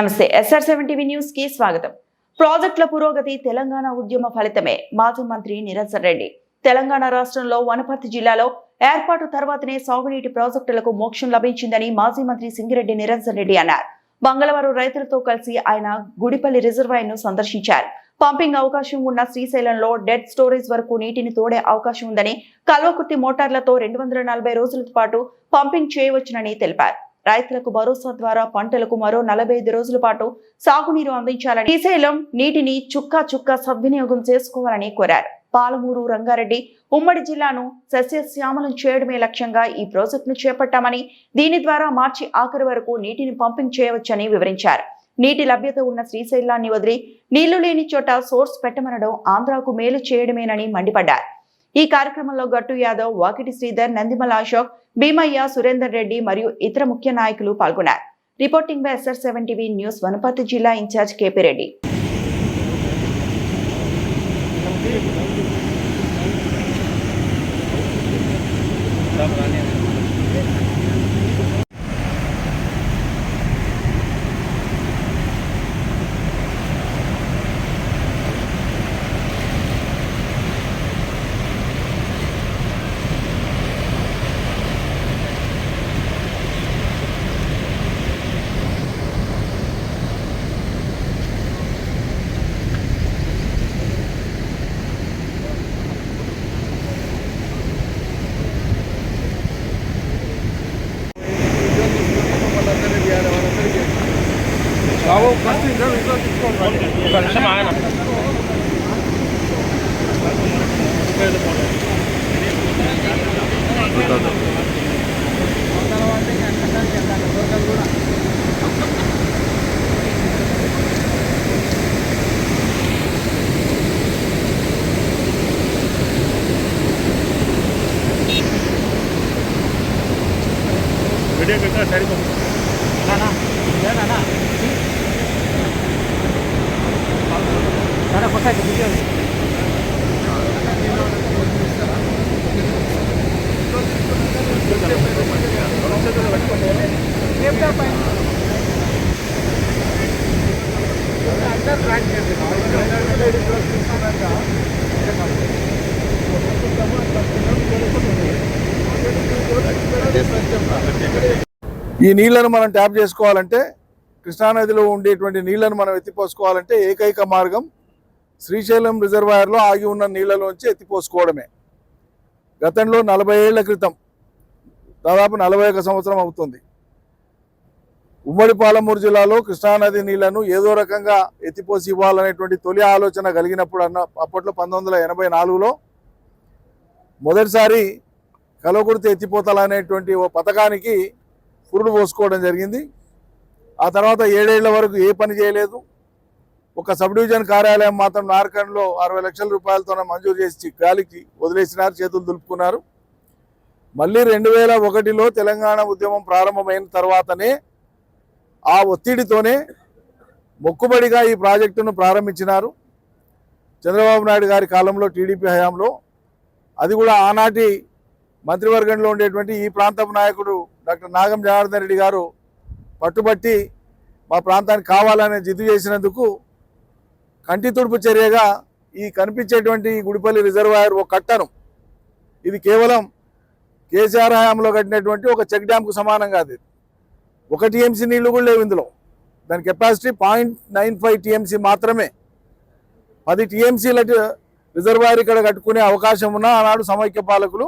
నమస్తే SR7 TV news కి స్వాగతం. ప్రాజెక్టుల పురోగతి తెలంగాణ ఉద్యమ ఫలితమే. మాజీ మంత్రి నిరంజన్ రెడ్డి తెలంగాణ రాష్ట్రంలో వనపర్తి జిల్లాలో ఏర్పాటు తర్వాతనే సాగునీటి ప్రాజెక్టులకు మోక్షం లభించిందని మాజీ మంత్రి సింగిరెడ్డి నిరంజన్ రెడ్డి అన్నారు. మంగళవారం రైతులతో కలిసి ఆయన గుడిపల్లి రిజర్వాయర్ ను సందర్శించారు. పంపింగ్ అవకాశం ఉన్న శ్రీశైలంలో డెడ్ స్టోరేజ్ వరకు నీటిని తోడే అవకాశం ఉందని, కల్వకుర్తి మోటార్లతో 240 రోజుల పాటు పంపింగ్ చేయవచ్చునని తెలిపారు. రైతులకు భరోసా ద్వారా పంటలకు మరో 45 రోజుల పాటు సాగునీరు అందించాలని, శ్రీశైలం నీటిని చుక్క సద్వినియోగం చేసుకోవాలని కోరారు. పాలమూరు రంగారెడ్డి ఉమ్మడి జిల్లాను సస్యశ్యామలం చేయడమే లక్ష్యంగా ఈ ప్రాజెక్టును చేపట్టామని, దీని ద్వారా మార్చి ఆఖరి వరకు నీటిని పంపింగ్ చేయవచ్చని వివరించారు. నీటి లభ్యత ఉన్న శ్రీశైలాన్ని వదిలి నీళ్లు లేని చోట సోర్స్ పెట్టమనడం ఆంధ్రాకు మేలు చేయడమేనని మండిపడ్డారు. ఈ కార్యక్రమంలో గట్టు యాదవ్, వాకిటి శ్రీధర్, నందిమల అశోక్, భీమయ్య, సురేందర్ రెడ్డి మరియు ఇతర ముఖ్య నాయకులు పాల్గొన్నారు. Reporting by SR7 TV news, Wanaparthy జిల్లా ఇన్ఛార్జ్ KP రెడ్డి. ఈ నీళ్లను మనం ట్యాప్ చేసుకోవాలంటే, కృష్ణానదిలో ఉండేటువంటి నీళ్లను మనం ఎత్తిపోసుకోవాలంటే ఏకైక మార్గం శ్రీశైలం రిజర్వాయర్లో ఆగి ఉన్న నీళ్లలోంచి ఎత్తిపోసుకోవడమే. గతంలో 40 ఏళ్ల క్రితం, దాదాపు 41 సంవత్సరం అవుతుంది, ఉమ్మడి పాలమూరు జిల్లాలో కృష్ణానది నీళ్లను ఏదో రకంగా ఎత్తిపోసి ఇవ్వాలనేటువంటి తొలి ఆలోచన కలిగినప్పుడు అప్పట్లో 1984లో మొదటిసారి కల్వకుర్తి ఎత్తిపోతలనేటువంటి ఓ పథకానికి పురుడు పోసుకోవడం జరిగింది. ఆ తర్వాత 7 ఏళ్ల వరకు ఏ పని చేయలేదు. ఒక సబ్ డివిజన్ కార్యాలయం మాత్రం నార్కన్లో 60 లక్షల రూపాయలతోనే మంజూరు చేసి గాలికి వదిలేసినారు, చేతులు దులుపుకున్నారు. మళ్ళీ 2001లో తెలంగాణ ఉద్యమం ప్రారంభమైన తర్వాతనే ఆ ఒత్తిడితోనే మొక్కుబడిగా ఈ ప్రాజెక్టును ప్రారంభించినారు. చంద్రబాబు నాయుడు గారి కాలంలో, టీడీపీ హయాంలో. అది కూడా ఆనాటి మంత్రివర్గంలో ఉండేటువంటి ఈ ప్రాంతపు నాయకుడు డాక్టర్ నాగం జనార్దన్ రెడ్డి గారు పట్టుబట్టి మా ప్రాంతానికి కావాలనే జిద్దు చేసినందుకు కంటి తుడుపు చర్యగా ఈ కనిపించేటువంటి గుడిపల్లి రిజర్వాయర్ ఒక కట్టను, ఇది కేవలం కేసీఆర్ హయాంలో కట్టినటువంటి ఒక చెక్ డ్యాంకు సమానంగా, అది 1 TMC నీళ్లు కూడా లేవు ఇందులో. దాని కెపాసిటీ 0.95 TMC మాత్రమే. 10 TMCల రిజర్వాయర్ ఇక్కడ కట్టుకునే అవకాశం ఉన్న ఆనాడు సమైక్య పాలకులు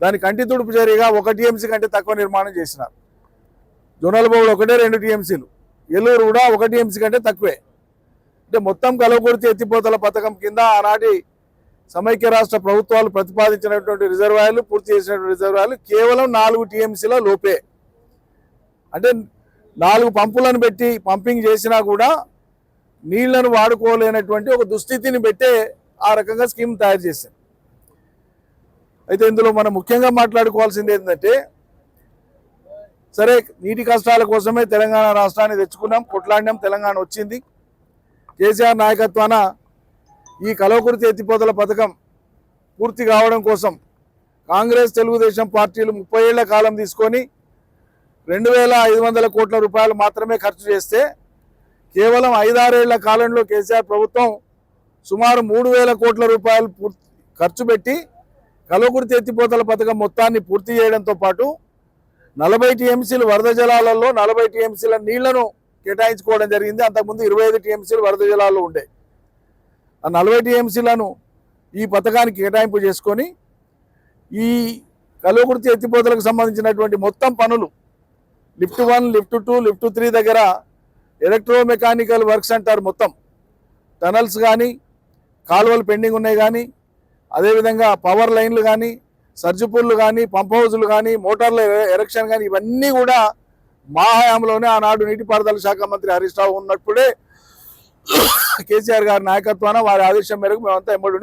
దాని కంటి తుడుపు చర్యగా 1 TMC కంటే తక్కువ నిర్మాణం చేసినారు. జోనల్బోగుడు 1-2 TMCలు, ఏలూరు కూడా 1 TMC కంటే తక్కువే. అంటే మొత్తం కల్వకుర్తి ఎత్తిపోతల పథకం కింద ఆనాటి సమైక్య రాష్ట్ర ప్రభుత్వాలు ప్రతిపాదించినటువంటి రిజర్వాయర్లు, పూర్తి చేసినటువంటి రిజర్వాయర్లు కేవలం 4 TMCల లోపే. అంటే 4 పంపులను పెట్టి పంపింగ్ చేసినా కూడా నీళ్లను వాడుకోలేనటువంటి ఒక దుస్థితిని పెట్టే ఆ రకంగా స్కీమ్ తయారు చేశారు. అయితే ఇందులో మనం ముఖ్యంగా మాట్లాడుకోవాల్సింది ఏంటంటే, సరే నీటి కష్టాల కోసమే తెలంగాణ రాష్ట్రాన్ని తెచ్చుకున్నాం, కొట్లాడినాం, తెలంగాణ వచ్చింది. కేసీఆర్ నాయకత్వాన ఈ కల్వకుర్తి ఎత్తిపోతల పథకం పూర్తి కావడం కోసం కాంగ్రెస్ తెలుగుదేశం పార్టీలు 30 ఏళ్ల కాలం తీసుకొని 2500 కోట్ల రూపాయలు మాత్రమే ఖర్చు చేస్తే కేవలం 5-6 ఏళ్ల కాలంలో కేసీఆర్ ప్రభుత్వం సుమారు 3,000 కోట్ల రూపాయలు ఖర్చు పెట్టి కల్వకుర్తి ఎత్తిపోతల పథకం మొత్తాన్ని పూర్తి చేయడంతో పాటు 40 టీఎంసీలు వరద జలాలలో 40 టీఎంసీల నీళ్లను కేటాయించుకోవడం జరిగింది. అంతకుముందు 25 టీఎంసీలు వరద జలాల్లో ఉండే. ఆ 40 టీఎంసీలను ఈ పథకానికి కేటాయింపు చేసుకొని ఈ కల్వకుర్తి ఎత్తిపోతలకు సంబంధించినటువంటి మొత్తం పనులు లిఫ్ట్ 1, లిఫ్ట్ 2, లిఫ్ట్ 3 దగ్గర ఎలక్ట్రోమెకానికల్ వర్క్స్ అంటారు. మొత్తం టనల్స్ కానీ, కాలువలు పెండింగ్ ఉన్నాయి కానీ, అదేవిధంగా పవర్ లైన్లు కానీ, సర్జిపూర్లు కానీ, పంప్ హౌజులు కానీ, మోటార్ల ఎరెక్షన్ కానీ, ఇవన్నీ కూడా మా హయాంలోనే ఆనాడు నీటిపారుదల శాఖ మంత్రి హరీష్ రావు ఉన్నప్పుడే కేసీఆర్ గారి నాయకత్వాన వారి ఆదేశం మేరకు మేమంతా ఎంబడి